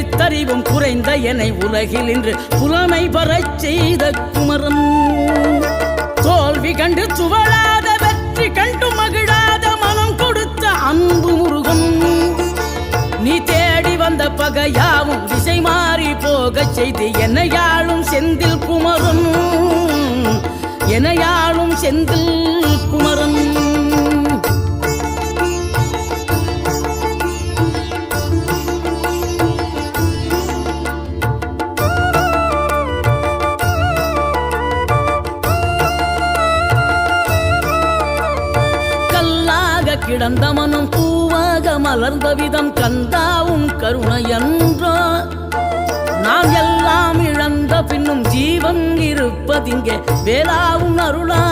எழுத்தறிவும் குறைந்த என்னை உலகில் இன்று புலமை பெறச் செய்த குமரன். தோல்வி கண்டு துவளாத வெற்றி கண்டு மகிழாத மனம் கொடுத்த அன்பு முருகன். நீ தேடி வந்த பகையாவும் திசை மாறி போகச் செய்து என்னையாளும் செந்தில் குமரன், என்னையாளும் செந்தில் குமரன். கிடந்த மனம் பூவாக மலர்ந்த விதம் கந்தாவும் கருணையன்றோ. நாம் எல்லாம் இழந்த பின்னும் ஜீவன் இருப்பதிங்கே வேளாவும் அருளா.